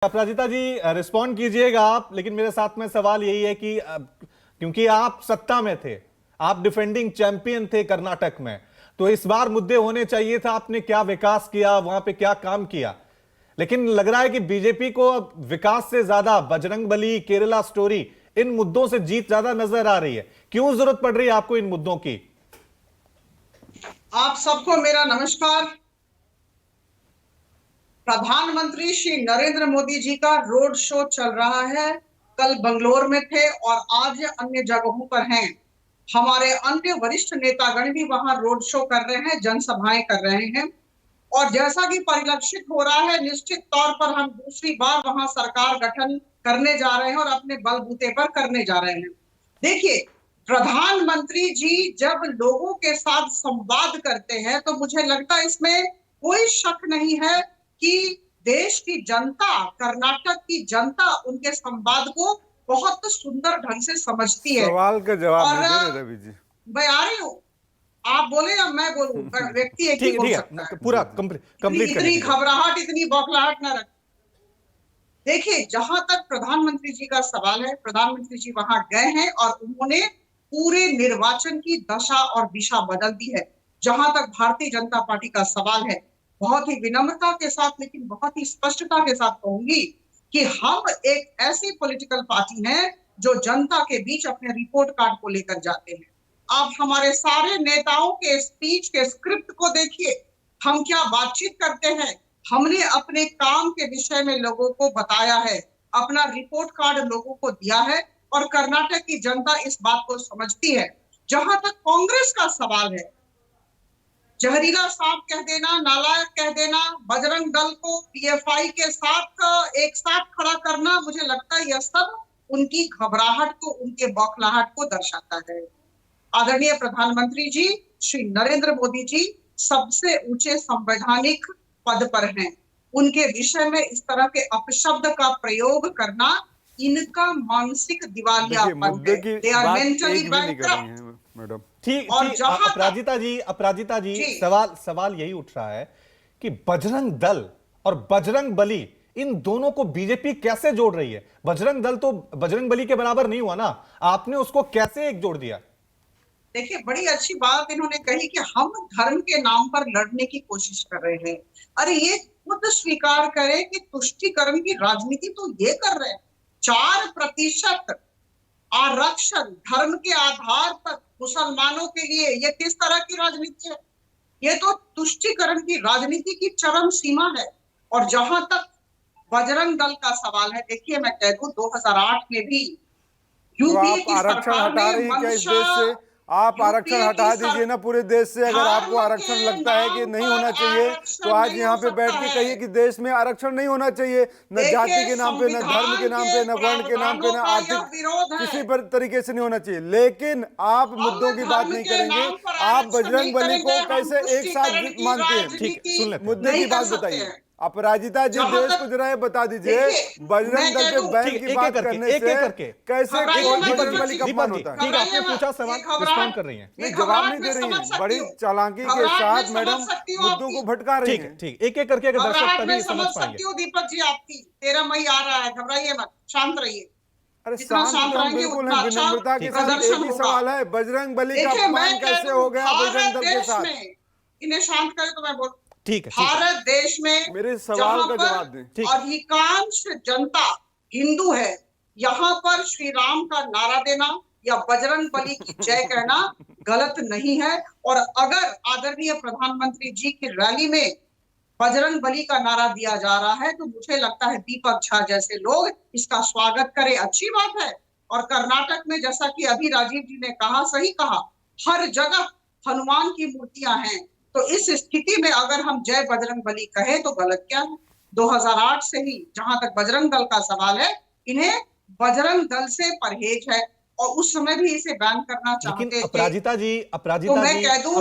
अपराजिता जी respond कीजिएगा आप, लेकिन मेरे साथ में सवाल यही है कि क्योंकि आप सत्ता में थे, आप डिफेंडिंग चैंपियन थे कर्नाटक में, तो इस बार मुद्दे होने चाहिए था आपने क्या विकास किया, वहां पे क्या काम किया। लेकिन लग रहा है कि बीजेपी को विकास से ज्यादा बजरंगबली, केरला स्टोरी, इन मुद्दों से जीत ज्यादा नजर आ रही है। क्यों जरूरत पड़ रही है आपको इन मुद्दों की? आप सबको मेरा नमस्कार। प्रधानमंत्री श्री नरेंद्र मोदी जी का रोड शो चल रहा है। कल बंगलोर में थे और आज अन्य जगहों पर हैं। हमारे अन्य वरिष्ठ नेतागण भी वहां रोड शो कर रहे हैं, जनसभाएं कर रहे हैं। और जैसा कि परिलक्षित हो रहा है, निश्चित तौर पर हम दूसरी बार वहां सरकार गठन करने जा रहे हैं और अपने बलबूते पर करने जा रहे हैं। देखिए, प्रधानमंत्री जी जब लोगों के साथ संवाद करते हैं तो मुझे लगता है इसमें कोई शक नहीं है कि देश की जनता, कर्नाटक की जनता उनके संवाद को बहुत सुंदर ढंग से समझती है। सवाल का जवाब और नहीं दे रहे रवि जी। मैं आ रही हूँ, आप बोले या मैं बोलूं? व्यक्ति एक ही बोल सकता है। पूरा कंप्लीट इतनी घबराहट, इतनी बौखलाहट न रख। देखिए, जहां तक प्रधानमंत्री जी का सवाल है, प्रधानमंत्री जी वहां गए हैं और उन्होंने पूरे निर्वाचन की दशा और दिशा बदल दी है। जहां तक भारतीय जनता पार्टी का सवाल है, बहुत ही विनम्रता के साथ लेकिन बहुत ही स्पष्टता के साथ कहूंगी कि हम एक ऐसी पॉलिटिकल पार्टी हैं जो जनता के बीच अपने रिपोर्ट कार्ड को लेकर जाते हैं। आप हमारे सारे नेताओं के स्पीच के स्क्रिप्ट को देखिए, हम क्या बातचीत करते हैं। हमने अपने काम के विषय में लोगों को बताया है, अपना रिपोर्ट कार्ड लोगों को दिया है और कर्नाटक की जनता इस बात को समझती है। जहां तक कांग्रेस का सवाल है, जहरीला सांप कह देना, नालायक कह देना, बजरंग दल को पीएफआई के साथ एक साथ खड़ा करना, मुझे लगता है यह सब उनकी घबराहट को, उनके बौखलाहट को दर्शाता है। आदरणीय प्रधानमंत्री जी श्री नरेंद्र मोदी जी सबसे ऊंचे संवैधानिक पद पर हैं। उनके विषय में इस तरह के अपशब्द का प्रयोग करना इनका मानसिक दिवालियापन है। They are mentally bankrupt। Madam ठीक, अपराजिता जी जी। सवाल यही उठ रहा है कि बजरंग दल और बजरंग बली, इन दोनों को बीजेपी कैसे जोड़ रही है? बजरंग दल तो बजरंग बली के बराबर नहीं हुआ ना, आपने उसको कैसे एक जोड़ दिया? देखिए, बड़ी अच्छी बात इन्होंने कही कि हम धर्म के नाम पर लड़ने की कोशिश कर रहे हैं। अरे ये खुद स्वीकार करें कि तुष्टीकरण की राजनीति तो ये कर रहे हैं। 4% आरक्षण धर्म के आधार पर मुसलमानों के लिए, ये किस तरह की राजनीति है? ये तो तुष्टीकरण की राजनीति की चरम सीमा है। और जहां तक बजरंग दल का सवाल है, देखिए मैं कह दूं 2008 में भी तो यूपीए आप की आरक्षण सरकार हटा ने रहे हैं क्या इस मंशा, देश से? आप आरक्षण यूपीए हटा की दीजिए ना पूरे देश से। अगर आपको धर्म आरक्षण के लगता है कि नाम नहीं पर होना चाहिए आरक्षण तो आज नहीं यहाँ हो पे बैठ सकता के है। कहिए कि देश में आरक्षण नहीं होना चाहिए, न जाति देखिए, के नाम पे, न धर्म के नाम पे, न वर्ण के नाम पे, न प्रावधानों का यह आर्थिक विरोध है। किसी पर तरीके से नहीं होना चाहिए। लेकिन आप मुद्दों की बात धर्म नहीं के करेंगे। नाम पर आप आरक्षण बजरंग नहीं बली करेंगे, को हम कैसे एक साथ तुष्टीकरण की मानते हैं? ठीक है, सुन लेते हैं। मुद्दे नहीं की बात कर सकते बताइए। हैं। अपराजिता जी, जहां देश तक को जरा ये बता दीजिए, देखिए, बजरंग मैं दल कह पे दूं, बैन ठीक, की एक बात एक करके, करने एक से एक करके कैसे घबराइए मत, बजरंग बली का दीपक अपमान जी, होता है? ठीक है, आपने पूछा सवाल, रिस्पॉन्ड कर रही हैं। नहीं, जवाब नहीं दे रही हैं, बड़ी चालाकी के साथ मैडम मुद्दों को भटका रही ठीक है, हैं। ठीक, एक एक करके अगर दर्शक घबराहट तभी में समझ समझ पाएंगे। सकती हूँ दीपक जी आपकी। 13 मई आ रहा है, घबराइए मत, शांत रहिए। अरे जितना शांत शांत तो हम रहेंगे बिल्कुल उतना हैं, अच्छा विनम्रता के साथ। एक प्रदर्शन ही होगा। सवाल है, बजरंग बली का देखिए, मैं अपमान कह कैसे दूं, हो गया बजरंग भारत दल के देश साथ? में, इन्हें शांत करें तो मैं बोल, ठीक है, ठीक है, भारत देश में मेरे सवाल जहां का पर जवाब दें। ठीक। अधिकांश जनता हिंदू है, यहाँ पर श्री राम का नारा देना या बजरंग बली की जय कहना गलत नहीं है। और अगर आदरणीय प्रधानमंत्री जी की रैली में बजरंग बली का नारा दिया जा रहा है तो मुझे लगता है दीपक झा जैसे लोग इसका स्वागत करें, अच्छी बात है। और कर्नाटक में, जैसा कि अभी राजीव जी ने कहा, सही कहा, हर जगह हनुमान की मूर्तियां हैं। तो इस स्थिति में अगर हम जय बजरंग बली कहें तो गलत क्या है? 2008 से ही जहां तक बजरंग दल का सवाल है, इन्हें बजरंग दल से परहेज है और उस समय भी इसे बैन करना लेकिन चाहते थे। अपराजिता जी, तो मैं कह दूं कि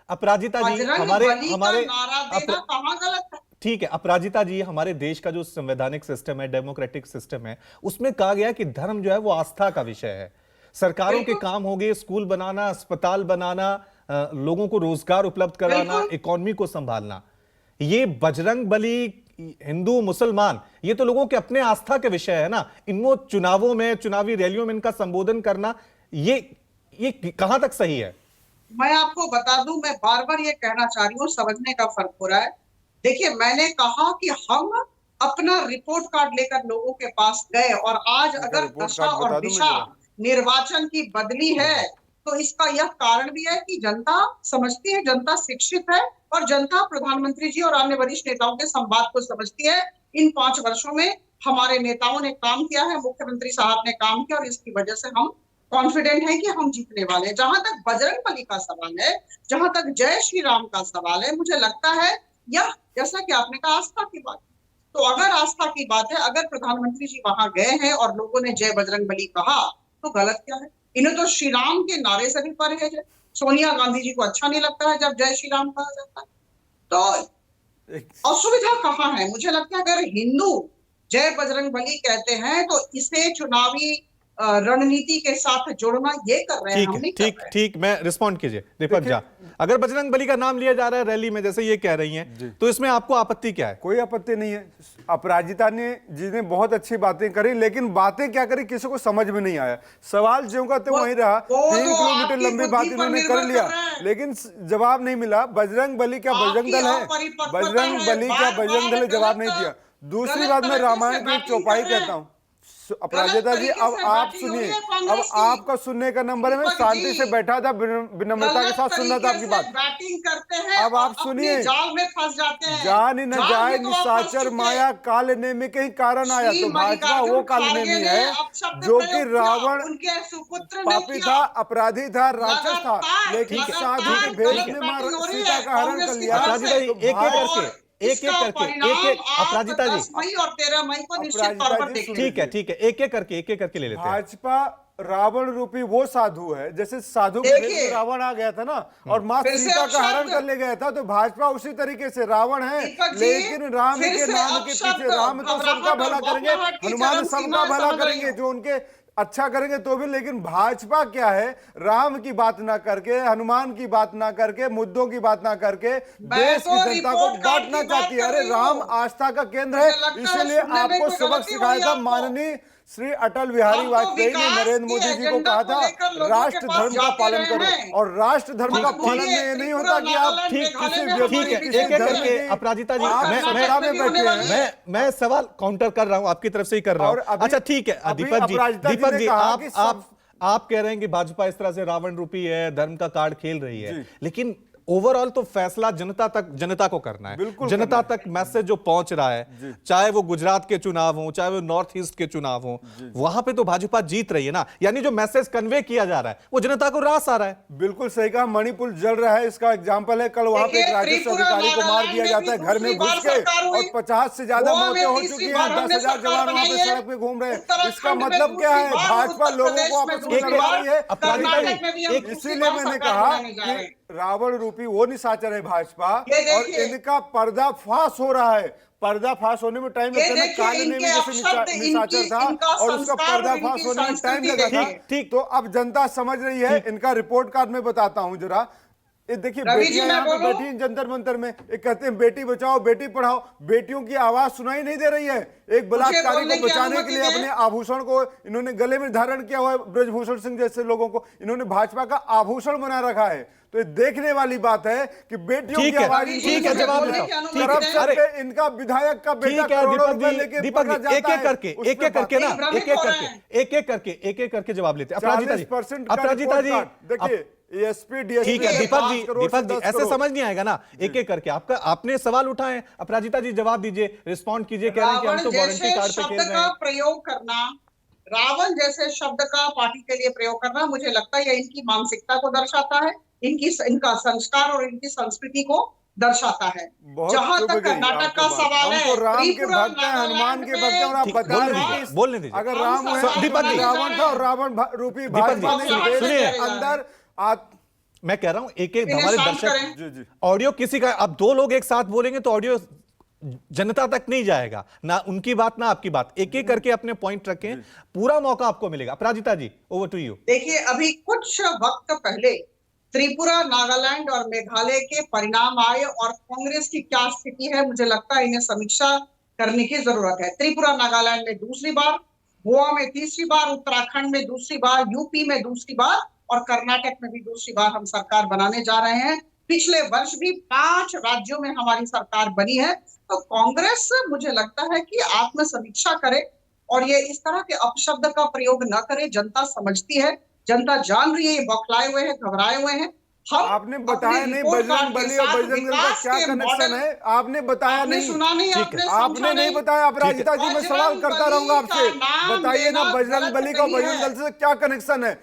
अपराजिता जी, बजरंग हमारे बली का हमारे नारा देना कहाँ गलत है? ठीक है अपराजिता जी, हमारे देश का जो संवैधानिक सिस्टम है, डेमोक्रेटिक सिस्टम है, उसमें कहा गया कि धर्म जो है वो आस्था का विषय है। सरकारों के काम हो गए स्कूल बनाना, अस्पताल बनाना, लोगों को रोजगार उपलब्ध कराना, इकोनॉमी को संभालना। ये बजरंग बली हिंदू मुसलमान ये तो लोगों के अपने आस्था के विषय है ना, इनको चुनावों में, चुनावी रैलियों में इनका संबोधन करना ये कहां तक सही है? मैं आपको बता दूं, मैं बार बार ये कहना चाह रही हूँ, समझने का फर्क हो रहा है। देखिए, मैंने कहा कि हम अपना रिपोर्ट कार्ड लेकर लोगों के पास गए, और आज अगर दशा और दिशा निर्वाचन की बदली है तो इसका यह कारण भी है कि जनता समझती है, जनता शिक्षित है, और जनता प्रधानमंत्री जी और अन्य वरिष्ठ नेताओं के संवाद को समझती है। इन 5 वर्षों में हमारे नेताओं ने काम किया है, मुख्यमंत्री साहब ने काम किया, और इसकी वजह से हम कॉन्फिडेंट है कि हम जीतने वाले हैं। जहां तक बजरंगबली का सवाल है, जहां तक जय श्री राम का सवाल है, मुझे लगता है यह, जैसा कि आपने कहा, आस्था की बात है। तो अगर आस्था की बात है, अगर प्रधानमंत्री जी वहां गए हैं और लोगों ने जय बजरंगबली कहा, तो गलत क्या है? इन्हें तो श्री राम के नारे से भी परहेज है। सोनिया गांधी जी को अच्छा नहीं लगता है जब जय श्री राम कहा जाता है, तो असुविधा कहाँ है? मुझे लगता है अगर हिंदू जय बजरंगबली कहते हैं तो इसे चुनावी रणनीति के साथ जोड़ना ये कर रहे हैं, हम नहीं कर रहे हैं। ठीक, मैं रिस्पॉन्ड कीजिए दीपक झा। अगर बजरंगबली का नाम लिया जा रहा है रैली में, जैसे ये कह रही हैं, तो इसमें आपको आपत्ति क्या है? कोई आपत्ति नहीं है। अपराजिता जी ने बहुत अच्छी बातें करी, लेकिन बातें क्या करी किसी को समझ में नहीं आया। सवाल ज्यों का त्यों वहीं रहा। 3 किलोमीटर लंबी बात इन्होंने कर लिया, लेकिन जवाब नहीं मिला। बजरंगबली क्या बजरंग दल है? बजरंगबली क्या बजरंग दल है? जवाब नहीं दिया। दूसरी बात, मैं रामायण की चौपाई कहता हूँ। अपराजिता जी, अब आप सुनिए, अब आपका सुनने का नंबर है। मैं शांति से बैठा था, विनम्रता के साथ सुन रहा था आपकी बात। बैटिंग करते हैं, अब आप सुनिए, जाल में फंस जाते हैं। जान न जाए निशाचर माया, काल ने में कहीं कारण आया। तो भाजपा वो काल नेमी है जो कि रावण पापी था, अपराधी था, राक्षस था, लेकिन साधु के भेष में मार सीता का हरण कर लिया। एक एक अपराजिता जी, और 13 मई को निश्चित तौर पर देखेंगे। ठीक है, एक एक करके ले लेते हैं। भाजपा रावण रूपी वो साधु है, जैसे साधु के रावण आ गया था ना, और मां सीता का हरण कर ले गया था। तो भाजपा उसी तरीके से रावण है, लेकिन राम के नाम के पीछे, राम तो सबका भला करेंगे, हनुमान सबका भला करेंगे, जो उनके अच्छा करेंगे तो भी। लेकिन भाजपा क्या है, राम की बात ना करके, हनुमान की बात ना करके, मुद्दों की बात ना करके देश की जनता को बांटना चाहती है। अरे राम आस्था का केंद्र है, इसीलिए आपको सबक सिखाया था माननीय श्री अटल बिहारी वाजपेयी ने नरेंद्र मोदी जी को कहा था, राष्ट्र धर्म का पालन करो। और राष्ट्र धर्म का पालन में ये नहीं होता कि आप अपराजिता जी, मैं सवाल काउंटर कर रहा हूं, आपकी तरफ से ही कर रहा हूं। अच्छा ठीक है दीपक जी, आप कह रहे हैं कि भाजपा इस तरह से रावण रूपी है, धर्म का कार्ड खेल रही है, लेकिन ओवरऑल तो फैसला जनता को करना है। जनता तक मैसेज जो पहुंच रहा है, चाहे वो गुजरात के चुनाव हो, चाहे वो नॉर्थ ईस्ट के चुनाव हो, वहां पे तो भाजपा जीत रही है ना। यानी जो मैसेज कन्वे किया जा रहा है वो जनता को रास आ रहा है। बिल्कुल सही कहा। मणिपुर जल रहा है, इसका एग्जांपल है। कल वहां पे एक राजस्व अधिकारी को मार दिया जाता है घर में घुस के, और 50 से ज्यादा मौतें हो चुकी हैं। 10,000 जवान वहां पे सड़क पे घूम रहे हैं। इसका मतलब क्या है? भाजपा लोगों को आपस में लड़ा रही है। इसीलिए मैंने कहा कि रावण रूपी वो निशाचर है भाजपा, और इनका पर्दाफाश हो रहा है। पर्दाफाश होने में टाइम लगता है। काले ने भी जैसे निशाचर था, और उसका पर्दाफाश होने में टाइम लगा था। ठीक, तो अब जनता समझ रही है। इनका रिपोर्ट कार्ड में बताता हूं जरा। ये देखिए, बेटियां यहाँ पे बैठी हैं जंतर मंतर में, एक कहते हैं बेटी बचाओ बेटी पढ़ाओ। बेटियों की आवाज सुनाई नहीं दे रही है। एक बलात्कारी को बचाने के लिए अपने आभूषण को इन्होंने गले में धारण किया हुआ है। ब्रजभूषण सिंह जैसे लोगों को इन्होंने भाजपा का आभूषण बना रखा है। तो ये देखने वाली बात है कि बेटियों की आवाज। ठीक है, जवाब करप्शन इनका विधायक का बेटा करोड़ों रुपए लेके एक एक करके जवाब लेते हैं। अपराजिता जी देखिए, एसपी डीएसपी। ठीक है दीपक जी, ऐसे समझ नहीं आएगा ना। एक एक करके आपने सवाल उठाए, अपराजिता जी जवाब दीजिए, रिस्पॉन्ड कीजिए। कह रहे हैं कि हम तो वारंटी कार्ड पे खेल रहे हैं। प्रयोग करना, रावण जैसे शब्द का पार्टी के लिए प्रयोग करना, मुझे लगता है इनकी मानसिकता को दर्शाता है, इनका संस्कार और इनकी संस्कृति को दर्शाता है। जहां तक कर्नाटक का सवाल है, राम के भक्त हैं, हनुमान के भक्त हैं, और आप बता रहे हैं बोलने दीजिए। अगर राम रावण था और रावण रूपी भाजपा ने अंदर मैं कह रहा हूं एक हमारे दर्शक ऑडियो किसी का, अब 2 लोग एक साथ बोलेंगे तो ऑडियो जनता तक नहीं जाएगा, ना उनकी बात ना आपकी बात। एक एक करके अपने पॉइंट रखें, पूरा मौका आपको मिलेगा। अपराजिता जी, ओवर टू यू। देखिए, अभी कुछ वक्त पहले त्रिपुरा, नागालैंड और मेघालय के परिणाम आए और कांग्रेस की क्या स्थिति है, मुझे लगता है इन्हें समीक्षा करने की जरूरत है। त्रिपुरा नागालैंड में दूसरी बार, गोवा में तीसरी बार, उत्तराखंड में दूसरी बार, यूपी में दूसरी बार और कर्नाटक में भी दूसरी बार हम सरकार बनाने जा रहे हैं। पिछले वर्ष भी 5 राज्यों में हमारी सरकार बनी है। तो कांग्रेस मुझे लगता है कि आत्म समीक्षा करे और ये इस तरह के अपशब्द का प्रयोग न करे। जनता समझती है, जनता जान रही है, ये बौखलाए हुए हैं, घबराए हुए हैं। आपने बताया नहीं बजरंग बली और बजरंग दल का क्या कनेक्शन है, आपने बताया नहीं, सुना नहीं, आपने नहीं बताया। अपराजिता जी, मैं सवाल करता रहूंगा आपसे, बताइए ना बजरंग बली का बजरंग दल से क्या कनेक्शन है?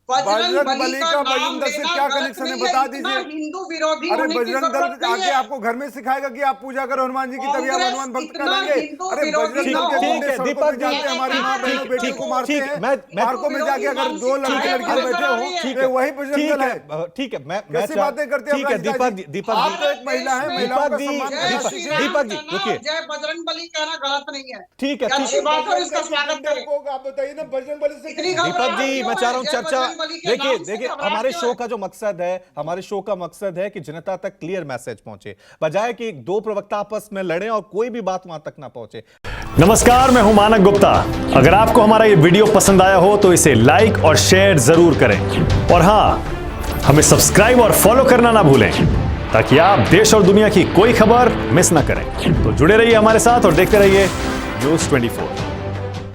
बजरंग बली का बजरंग दल से क्या कनेक्शन है, बता दीजिए। हिंदू विरोधी अरे बजरंग दल आके आपको घर में सिखाएगा कि आप पूजा करो हनुमान जी की, तभी आप हनुमान भक्त कहलाएंगे। अरे बजरंग दल के गुंडे सड़कों पे जाते हैं, हमारी माँ बहनों बेटी को मारते हैं, पार्कों में जाके अगर 2 लड़के लड़कियां बैठे हो, वही बजरंग दल है। ठीक है, मैं कैसी बातें करते हैं दीपक, आप तो एक महिला है, महिलाओं का सम्मान। दीपक जी रुकिए, जय बजरंग बली कहना गलत नहीं है, ठीक है, अच्छी बात है, इसका स्वागत करें। आप बताइए ना बजरंग बली से। दीपक जी मैं चाह रहा हूं चर्चा, देखिए हमारे शो का जो मकसद है, हमारे शो का मकसद है कि जनता तक क्लियर मैसेज पहुंचे, बजाय कि 2 प्रवक्ता आपस में लड़ें और कोई भी बात वहां तक ना पहुंचे। नमस्कार, मैं हूं मानक गुप्ता। अगर आपको हमारा ये वीडियो पसंद आया हो तो इसे लाइक और शेयर जरूर करें और हां, हमें सब्सक्राइब और फॉलो करना ना भूलें ताकि आप देश और दुनिया की कोई खबर मिस ना करें। तो जुड़े रहिए हमारे साथ और देखते रहिए न्यूज़ 24।